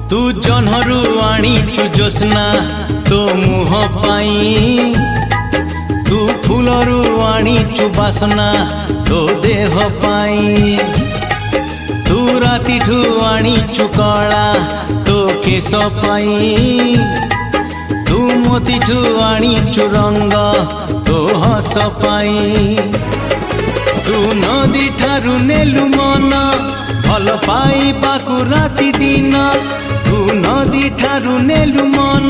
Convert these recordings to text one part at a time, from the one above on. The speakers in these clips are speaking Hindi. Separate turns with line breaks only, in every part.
तू जन्हरु आनीचु जोस्ना तो मुह पाई, तू फूलरु आनीचु बासना तो देह पाई, तू रातिठु आनीचु कला तो केश पाई, तू मोतीठु आनीचु रंग तो हस पाई, तू नदी ठारु नेलु मन भल पाइबाकु राति दिन, तू नदी ठारु नेलु मन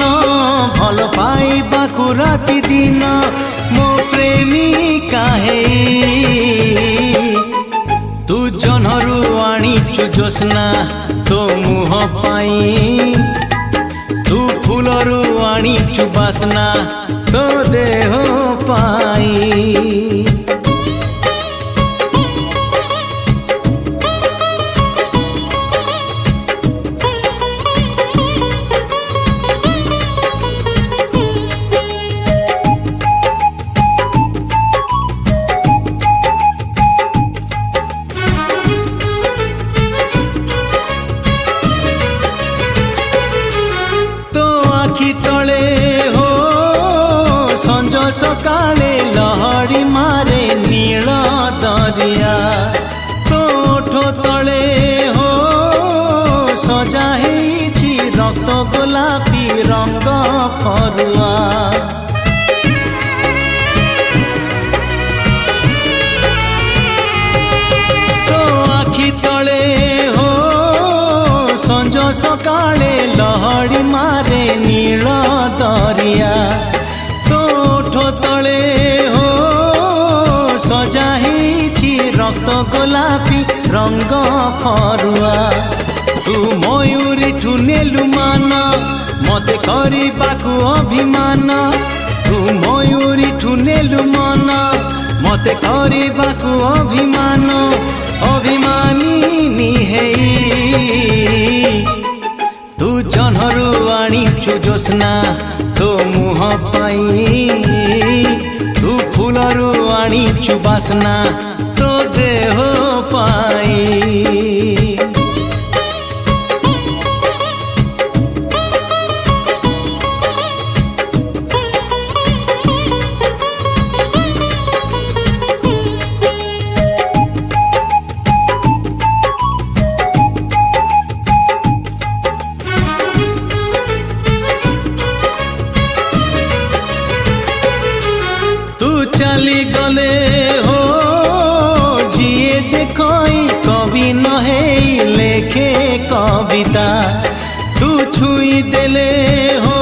भल पाइबाकु राति दिन, मो प्रेमिका हे तू जन्हरु आनीचु जोस्ना तो मुह पाई, तू फूलरु आनीचु बासना तो देह पाई। सकाले लहड़ी मारे नील दरिया, तोठ तले हो सजा हेछि रक्त गोलापी रंग फरुआ, तो आखि तले हो संज सकाले लहड़ी मारे नील दरिया, तले हो सजा हेछि रक्त गोलापी रंग फरुआ, तू मयूरी ठुनेलु मान मते करिबाकु अभिमान, तू मयूरी ठुनेलु मन मते करिबाकु अभिमान, अभिमानी हेई तू जन्हरु आनीचु जोस्ना तो मुह पाई, तू फूलरु आनीचु बासना तो देह पाई। चली गले हो जिए देखई कवि नहे लेखे कविता, तू छुई देले हो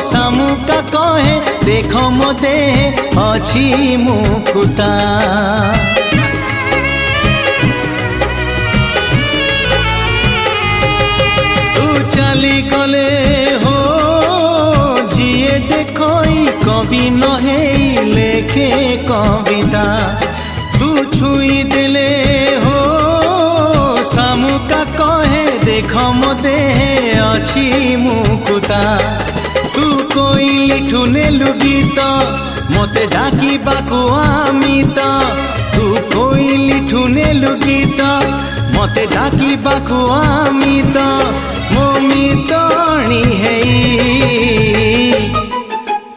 सामुका कहे देख मो देह अछि मुकुता, तू चली गले हो जिए देखई कवि नहे लेखे कविता, तू छुई देले हो सामुका कहे देख मो देह अछि मुकुता, तू कोइली ठुनेलु गीत मते डाकिबाकु आमित, तू कोइली ठुनेलु गीत मते डाकिबाकु आमित, मो मितणी हेई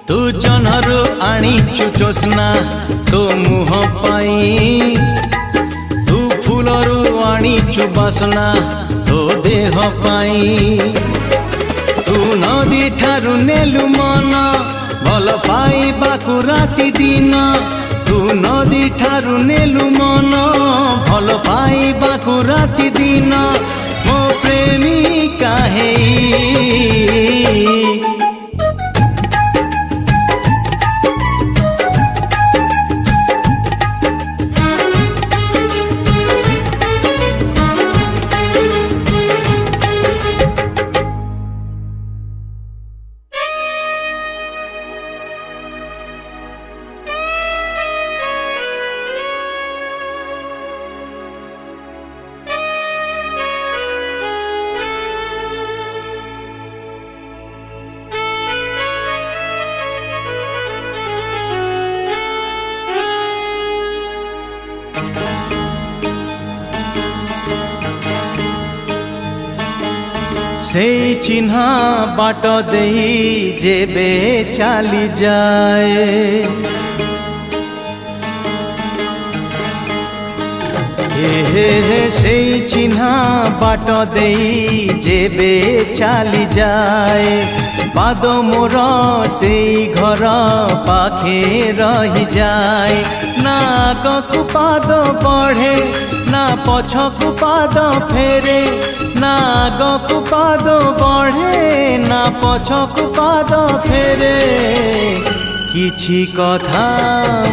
तू जन्हरु आनीचु जोस्ना तो मुह पाई, तू फूलरु आनीचु बासना तो देह पाई, तू नदी ठारु नेलु मन भल पाइबाकु राति दिन, तू नदी ठारु नेलु मन भल पाइबाकु राति दिन, मो प्रेमिका हेई। सेई चिन्हा बाट देई जेबे चली जाए सेई चिन्हा बाट देई जेबे चली जाए पाद मोर सेई घर पाखे रही जाए ना आगकु पाद बढ़े ना पछकु पाद फेरे ना आगकु पाद बढ़े ना पछकु पाद फेरे किछि कथा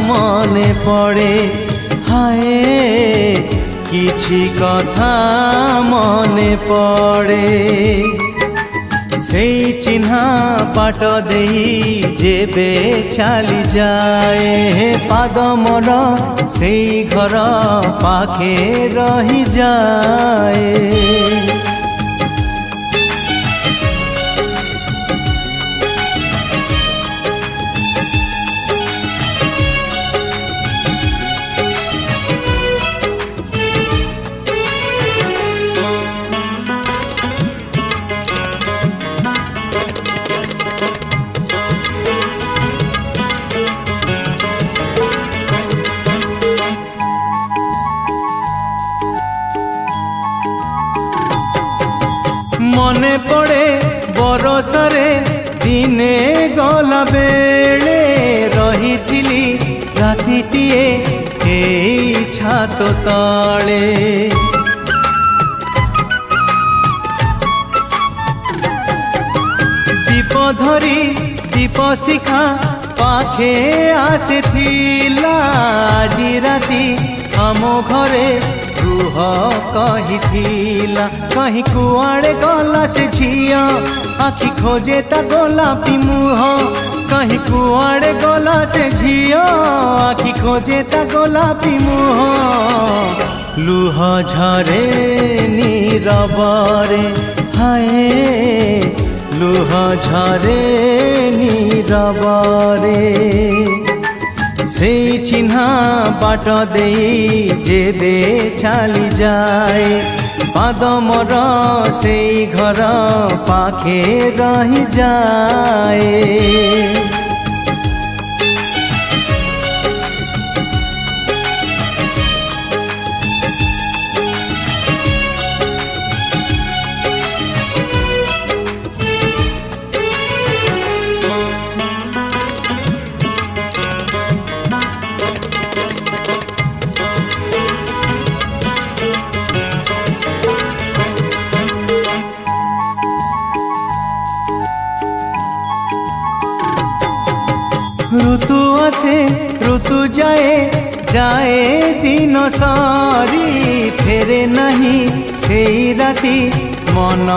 मने पड़े हाय किछि कथा मने पड़े सेई चिन्हा बाट देई जेबे चली जाए पाद मोर सेई घर पाखे रही जाए मने पड़े बरसरे दिने गला बेले रही रातिटिए एई छात तले दीप धरी दीप शिखा पाखे आसीथिला आजी राती आम घरे रुह कहिथिला कहीं कुआड़े गला से झिया आखि खोजे ता गोलापी मुह कहीं कुआड़े गला से झिया आखि खोजे ता गोलापी मुह लुह झरे नीरबरे हाय लुह झरे नीरबरे सेई चिन्हा बाट देई जेबे चली जाए पाद मोर सेई घर पाखे रही जाए ऋतु आसे ऋतु जाए जाए दिन सारी फेरे नहीं सेई राती मन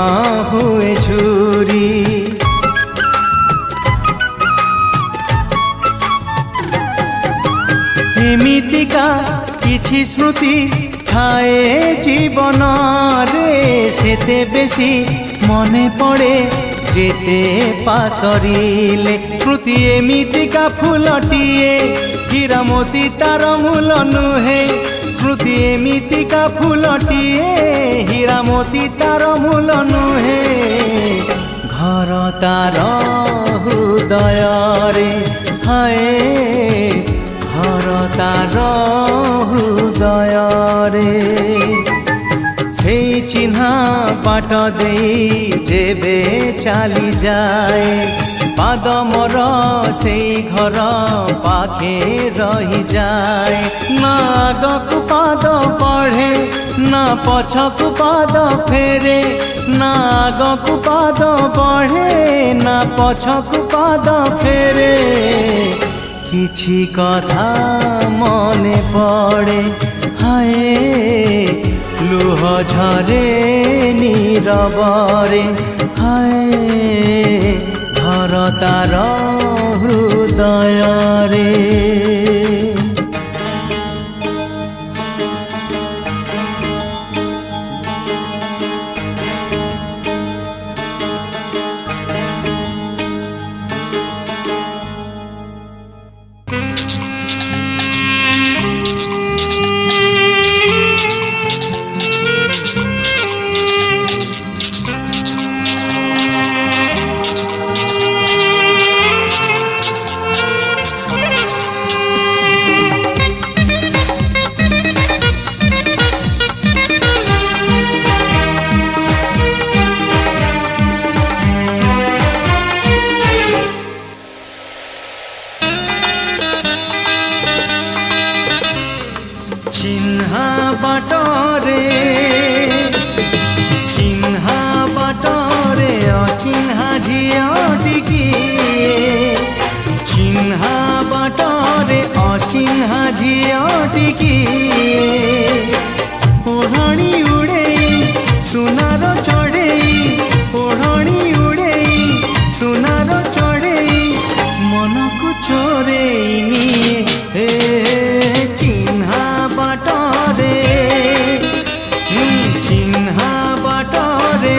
हुए झुरी एमितिका किछि स्मृति थाए जीवन रे सेते बेसी मने पड़े जेते पासरिले स्मृति एमितिका फूलटिए हीरा मोती तार मूल नुहे स्मृति एमितिका फूलटिए हीरा मोती तार मूल नुहे घर तार हृदय रे हाय घर तार हृदय रे सेई चिन्हा बाट देई जेबे चली जाए पाद मोर सेई घर पाखे रही जाए ना आगकु पाद बढ़े ना पछकु पाद फेरे ना आगकु पाद बढ़े ना पछकु पाद फेरे किछि कथा मने पड़े हाय लुह झरे नीरबरे हाय घर तार हृदय रे चिन्हा बाटरे चिन्हा बाटरे अचिन्हा झियटिकी चिन्हा बाटरे अचिन्हा झियटिकी ओढ़णी उड़ेई सुनार चढ़ेई ओढ़णी उड़ेई सुनार चढ़ेई मन को चोरेई निए हे चिन्हा बाटरे चिन्हा बाटरे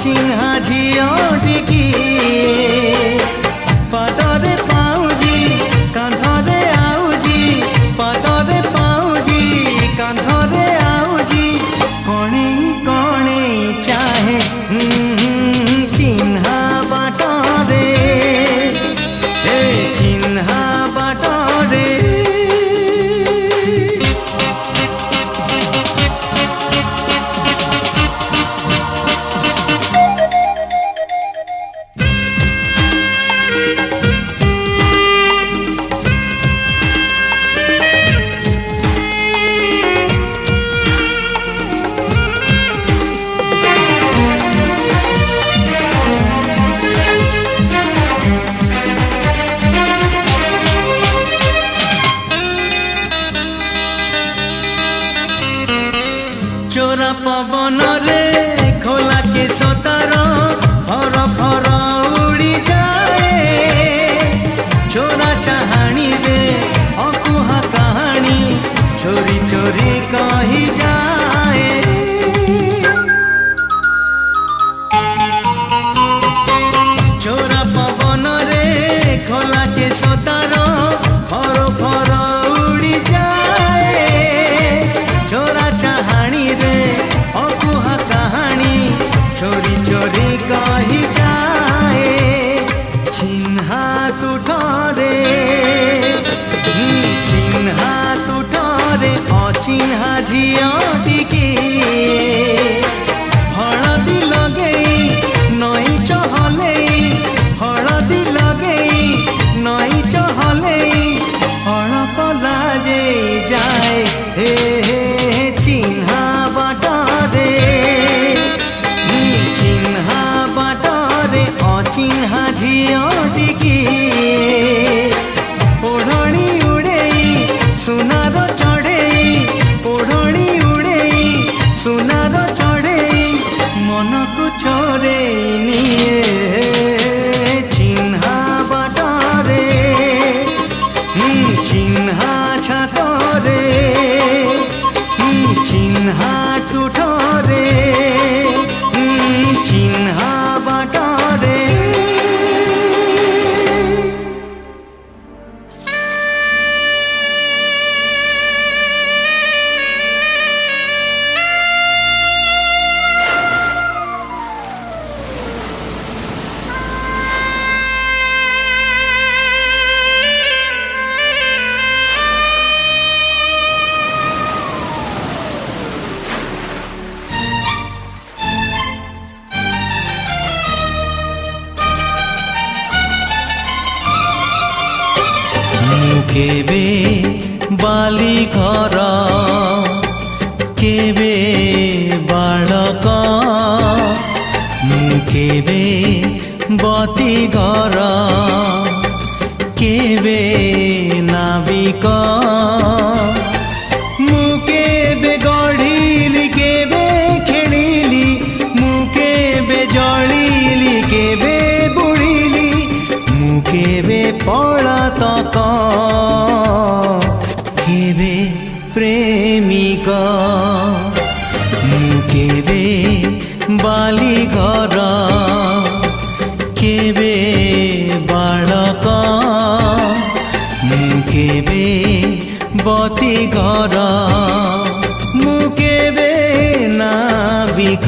चिन्हा झियटिकी पदरे पाउजी कांधरे आउजी पदरे पाउजी कांधरे आउजी कणेई कणेई चाहे चिन्हा बाटरे चिन्हा बाटरे चोरा पवन रे खोला के सतार फर फर उड़ी जाए चोरा चाहाणी रे अकुहा कहानी चोरी चोरी कही जाए चोरा पवन रे खोला के सतार फर फर उड़ी जाए चोरा चाहाणी रे अकुहा कहानी चोरी चोरी कही जाए चिन्हा तुठरे चिन्हा तुठरे अचिन्हा झियटिकी हलदी लगेई नई चहलेई हलदी लगेई नई चहलेई अड़प लाजे जाए हे चिन्हा बाटरे चिन्हा बाटरे अचिन्हा झियटिकी ओढ़णी उड़ेई सुनार चढ़ेई ओढ़णी उड़ेई सुनार चढ़ेई मन को चोरेई निए चिन्हा बाटरे चिन्हा छातरे चिन्हा टुठरे चिन्हा बाटरे केबे बाली घर केबे बालक केबे बती घर केबे नाविक मु केबे गढ़िली ମୁଁ କେବେ ବାଲି ଘର କେବେ ବାଳକ ମୁଁ କେବେ ବତି ଘର ମୁଁ କେବେ ନାବିକ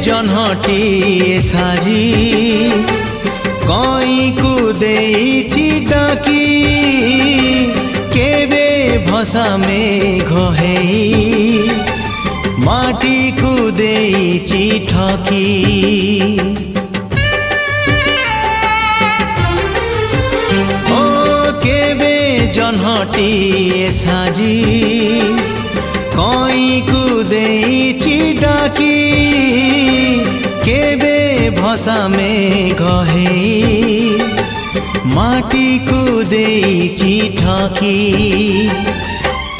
जन्हटिए साजी कईकु देइछि डाकी केबे भसा मेघ हेई माटी को देइछि ठकी ओ केबे जन्हटिए साजी कईकु देइछि डाकी केबे भसा मेघ हेई माटी को देइछि ठकी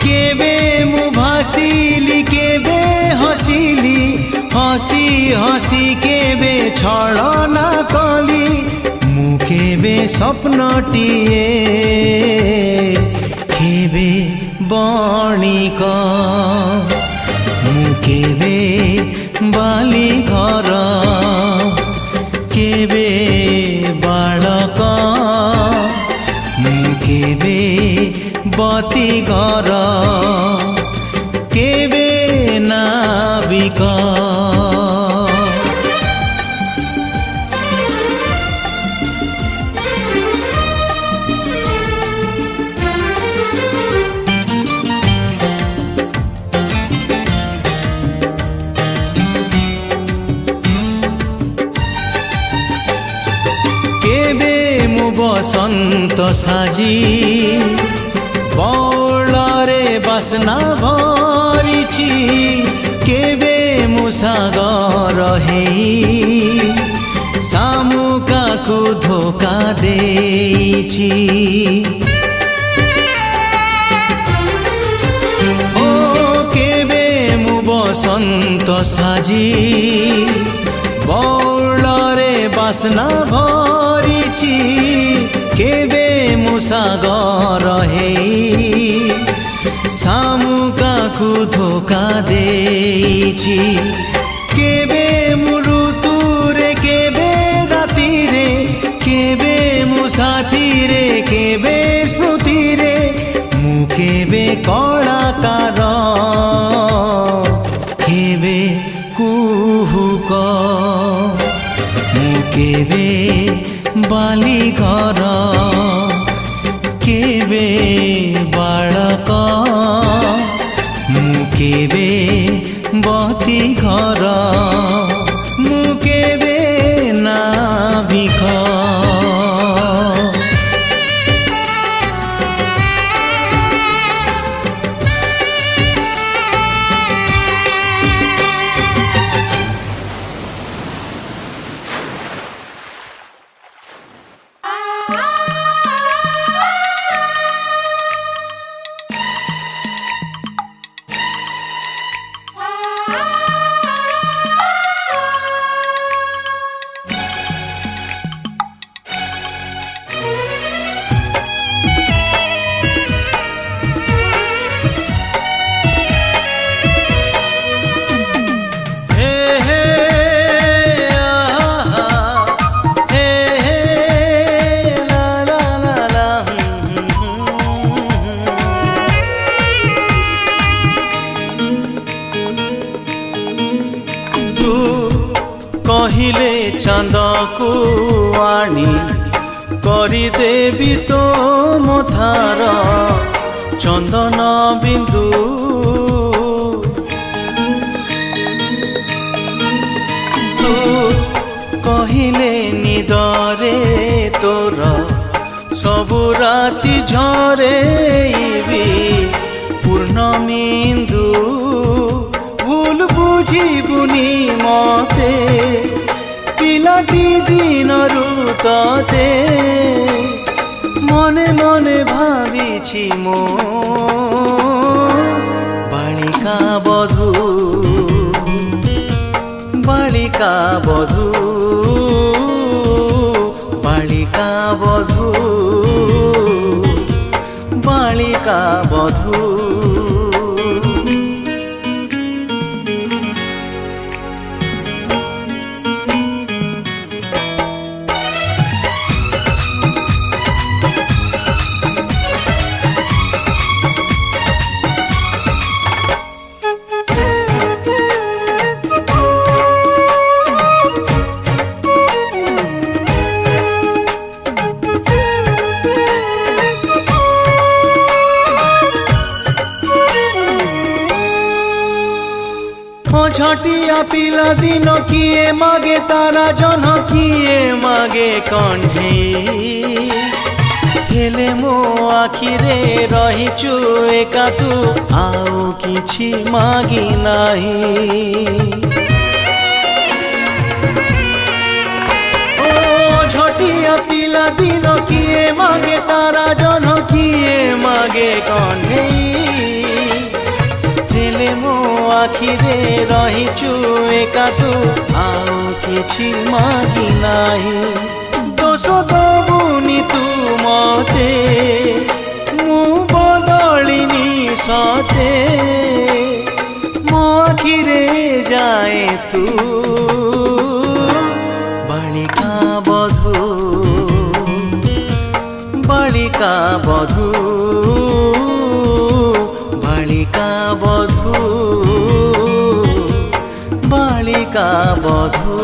केबे मु भासिली केबे हसिली हसी हसी केबे छलना कली मु केबे स्वप्नटिए केबे बणिक मु केबे बाली घर केबे बालक मु केबे बती घर केबे नाविक बसंत साजी बौलरे बासना भरिछि केबे मुसागर हेई सामुकाकु धोका देइछि ओ केबे मु बसंत साजी बौलरे बासना भरिछि केबे मुसागर हेई सामुकाकु धोका देइछि केबे मु ऋतुरे केबे रातिरे केबे मु साथीरे केबे स्मृतिरे मु केबे कलाकार केबे कुहुक मु केबे बाली घर केबे बालक मु केबे बती घर मु केबे नाविक कहिले चांद को आनी करी देवी तो मथार चंदन बिंदु तू कहिले निदरे तोर सबु राति झरे पूर्णमिंदु भूल बुझिबुनी मते पिलाटी दिन तते মনে মনে ভাবিছি মো বালিকা বধূ বালিকা বধূ বালিকা বধূ বালিকা বধূ ঝটিয়া পিলা দিন কিয়ে মাগে তারা জন কিয়ে মাগে কণ্ঠে হেলে মো আখিরে রহিছু একা তু ଆଉ କିଛି ମାଗି ନାହିଁ ଓ ଝଟିଆ ପିଲା ଦିନ କିଏ ମାଗେ ତାରା জন କିଏ ମାଗେ କଣ୍ଢେଇ ମୋ ଆଖିରେ ରହିଛୁ ଏକା ତୁ ଆଉ କିଛି ମାଗି ନାହିଁ ଦୋଷ ଦବୁନି ତୁ ମତେ ମୁଁ ବଦଳିନି ସତେ ମୋ ଆଖିରେ ଯାଏ ତୁ ବାଳିକା ବଧୂ ବାଳିକା ବଧୂ বালিকা বধূ বালিকা বধূ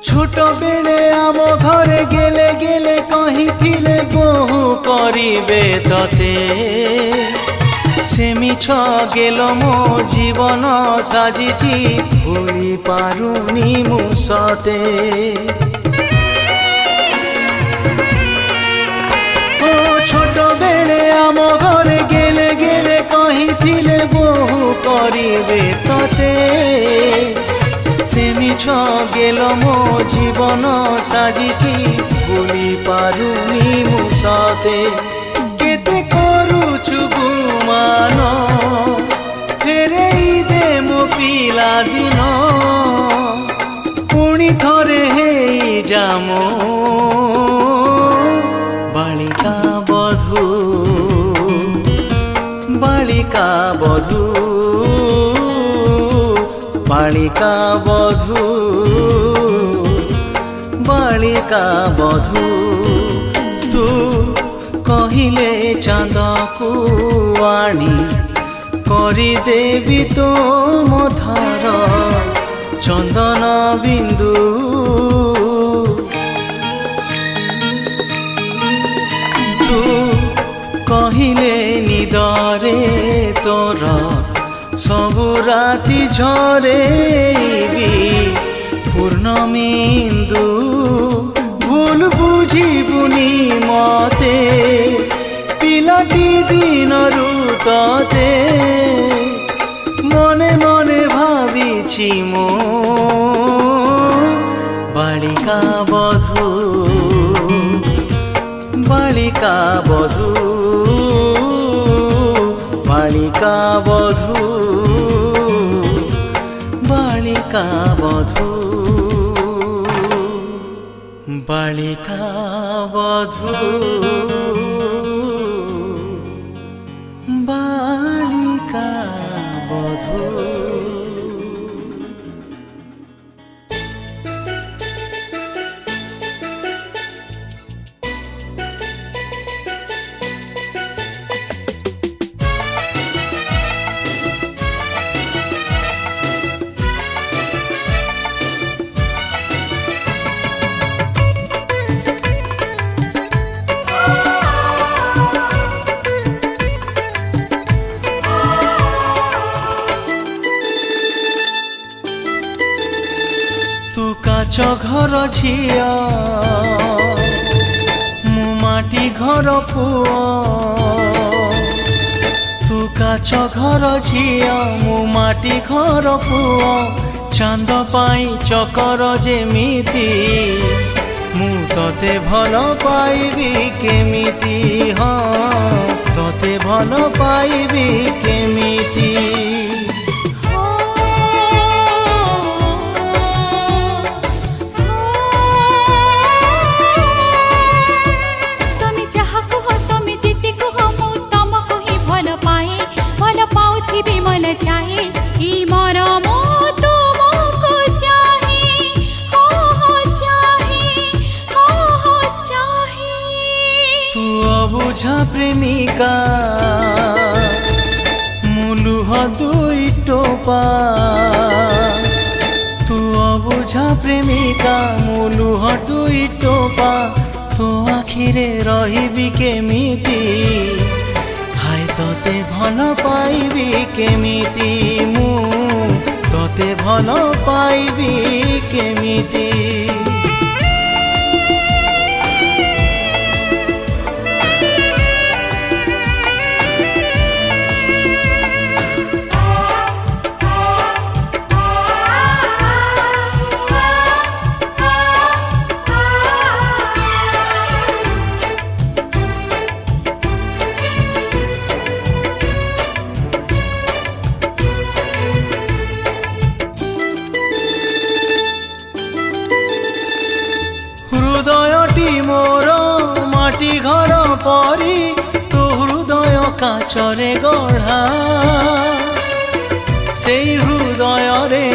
ছোট বেলে আম ঘরে গেলে গেলে কহিলে বহু করিবে ততে সে মিছ গেল মো জীবন সাজিছি ভুলি পারুনি মু সতে ও ছোট বেলে আম ঘরে গেলে গেলে কহিলে বহু করিবে ততে সে মিছ গেল মো জীবন সাজিছি ভুলি পারুনি মু সতে কেতে করুছু গুমান ফেরেই দে মো পিলা দিন পুଣି থরে হেই যাম বালিকা বধূ বালিকা বধূ বালিকা বধূ বালিকা বধূ তু কহিলে চাঁদকু আনি করিদেবি তো মথার চন্দন বিন্দু তু কহিলে নিদরে তোর সবু রাতি ঝরেবি পূর্ণমিন্দু ভুল বুঝিবুনি মতে পিলাটি দিনরু ততে মনে মনে ভাবিছি মো বালিকা বধূ বালিকা বধূ বালিকা বধূ বালিকা বধূ বালিকা বধূ বালিকা বধূ काच घर झिया मु माटी घर पुओ तू काच घर झिया मु माटी घर पुओ चांद पाई चकर जेमिति मु तते भल पाइबी केमिति हाँ तते भल पाइबी केमिति
मन चाहे मोर मो तुमको चाहे हो चाहे हो चाहे
तू अबुझा प्रेमिका मुलुह दुई टोपा तू अबुझा प्रेमिका मुलुह दुई टोपा तो आखिरे रहिबी केमिति तते भल पाइबी केमिति मु तते भल पाइबी केमिति हृदयटी मोर माटी घर परी तो हृदय काचरे गढ़ा से हृदय रे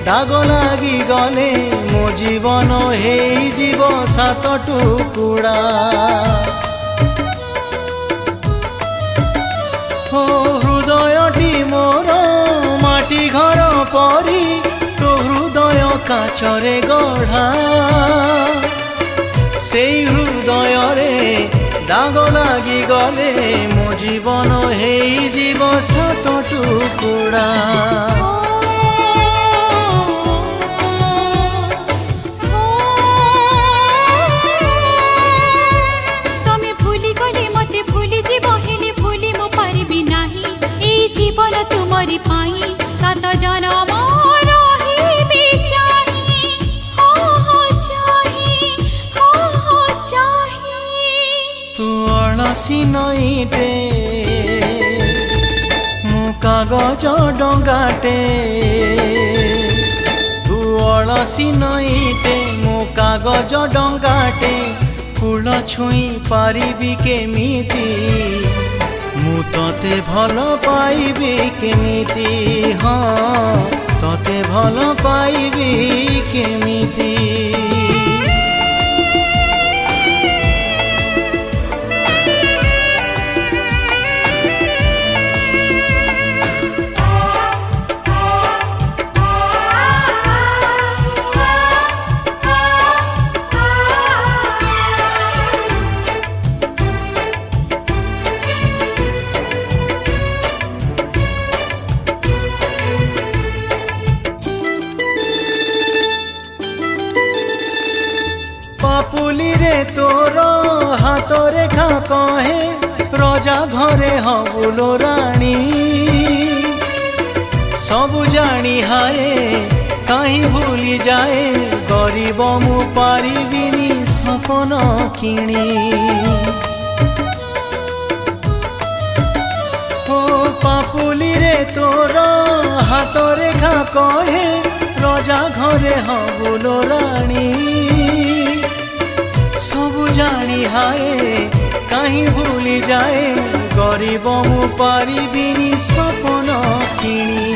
दाग लागी गले मो जीवन हेई जीव सात टुकुड़ा हो हृदयटी मोर माटी घर परी तो हृदय काचरे गढ़ा से हृदय रे दाग लागी गले मो जीवन हेई जीव सात टुकुड़ा
तमे भूली गले मते भूली जीव हेले भूली मो पारिबी नाही एई जीवन तुमरी पाई सात जन्म रहिबी चाही हो चाही हो चाही
तू अलसी नईटे मु कागज डंगाटे तू अलसी नईटे मु कागज डंगाटे कूल छुई पारिबी केमिति मु तते भल पाइबी केमिति हाँ तते भल पाइबी केमिति पापुली रे तोर हाथ रेखा कहे रजा घरे हबुलो राणी सबु जानी हाए कहीं भूली जाए गरीब मु पारिबिनी सपन किणी ओ पापुली रे तोर हाथ रेखा कहे रजा घरे हबुलो राणी सबु जानी हाए कहीं भूली जाए गरीब मु पारिबिनी सपन किणी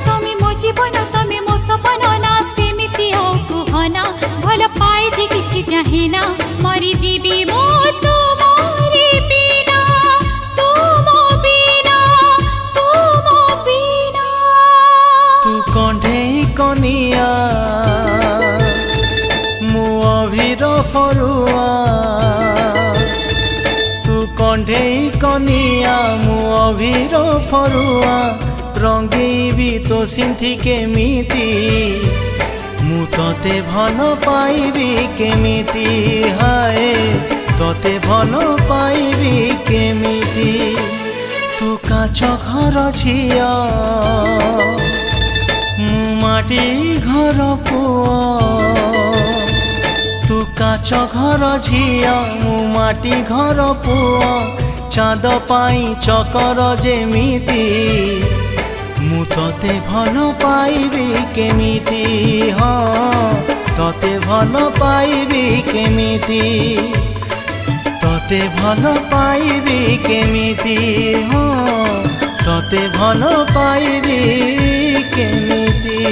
तमे मो जीवन तमे मो सपन ना सेमिति हो कुहना भल पाए जे किछि चाहेना मरी जीवी मो तुमरी बिना तुम बिना
तू कंढे कनिया मु अभिर फरुआ ନିଆ ମୁଁ ଅଭିର ଫରୁଆ ରଙ୍ଗେଇବି ତୋ ସିନ୍ଥି କେମିତି ମୁଁ ତତେ ଭଲ ପାଇବି କେମିତି ହାଏ ତତେ ଭଲ ପାଇବି କେମିତି ତୁ କାଚ ଘର ଝିଅ ମୁଁ ମାଟି ଘର ପୁଅ ତୁ କାଚ ଘର ଝିଅ ମୁଁ ମାଟି ଘର ପୁଅ ଚାঁদ ପାଇଁ ଚକର ଯେମିତି ମୁଁ ତତେ ଭଲ ପାଇବି କେମିତି ହଁ ତତେ ଭଲ ପାଇବି କେମିତି ତତେ ଭଲ ପାଇବି କେମିତି ହଁ ତତେ ଭଲ ପାଇବି କେମିତି